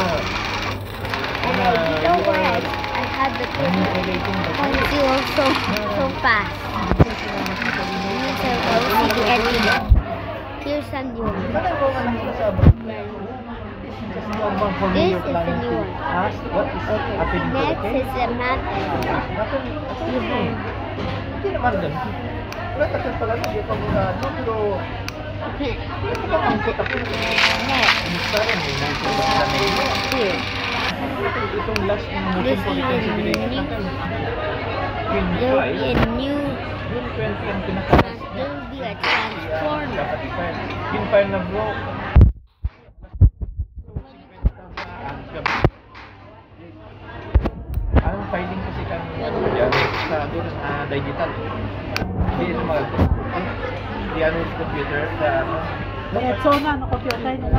And I don't know why I had the 2.0 so fast. So go see the ending. Here's a new one. This is the new one. Okay. Next is the map. This is there will be a new there will be a transformer. Ang filing kasi kami sa doon digital. Hindi ito di ano yung computer sa computer na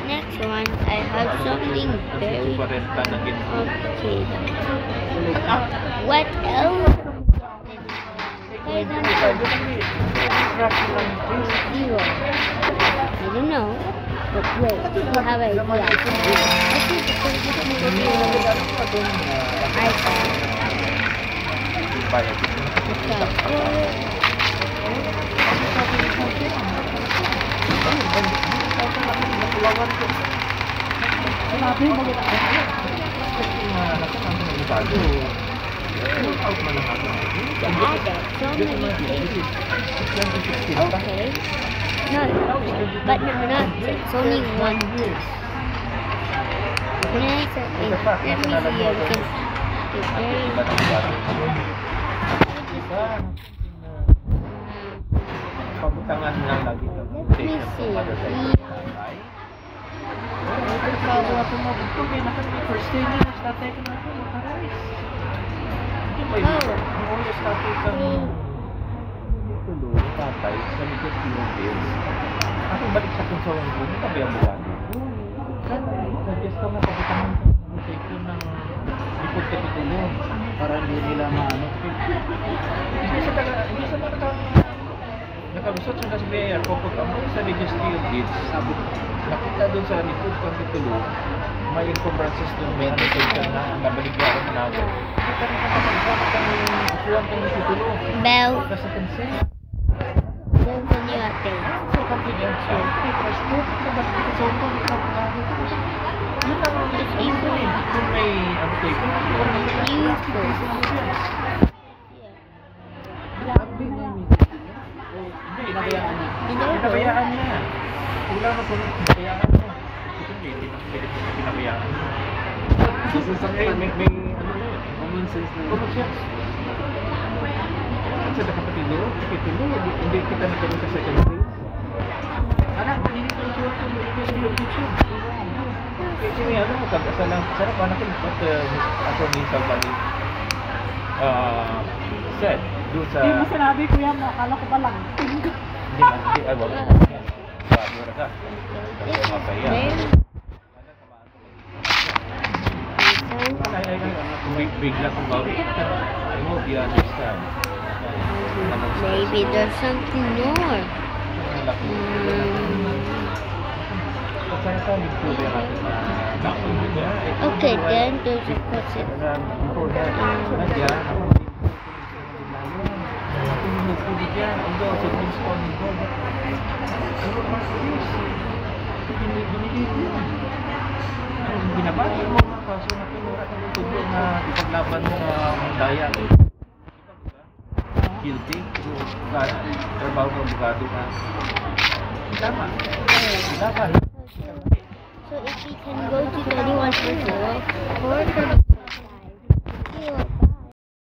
Next one, I have something very complicated. What else? Zero. I don't know. But wait, you have an idea. Okay. No, but no, not. It's only one piece. Next, let me see everything. Pabutangan lang lagi. Let me see. Tatay sa likod ng bills. Ako balik sa konsolan ko, tabi ang buwan. Suggest ko na pabutangan ng safety ng likod kapitulo para hindi nila maano. Hindi sa nakalusot sa SBIR, kapag mo sa registry of deeds, nakita doon sa likod kapitulo, may encumbrances doon, may annotation na nabaligyaran na ako. Kita rin kapag kang titulo. Bell. Kasi consent. There's a new update. So confidential. Yun lang ang kung may pinabayaan niya. Wala na po pinabayaan niya. Hindi pinabayaan niya. May common sense na sa kapatilo, hindi kita nagkaroon sa second phase. Anak, hindi ko yung YouTube. Kasi may ano, magkagasa lang. Sarap, anak ko, ako ni Salvani said, doon sa... Hindi mo sinabi, kuya mo, akala ko ba lang? Hindi, ay, wag. Bago na ka. Kaya masaya. Bigla kong bawi. I hope you understand. Maybe there's something more. Okay, then there's a question. Binabati mo mga kaso na pinura ka ng tubo na ipaglaban mo sa daya. Guilty. Trabaho ng abogado na. Tama. So if we can go to 21 for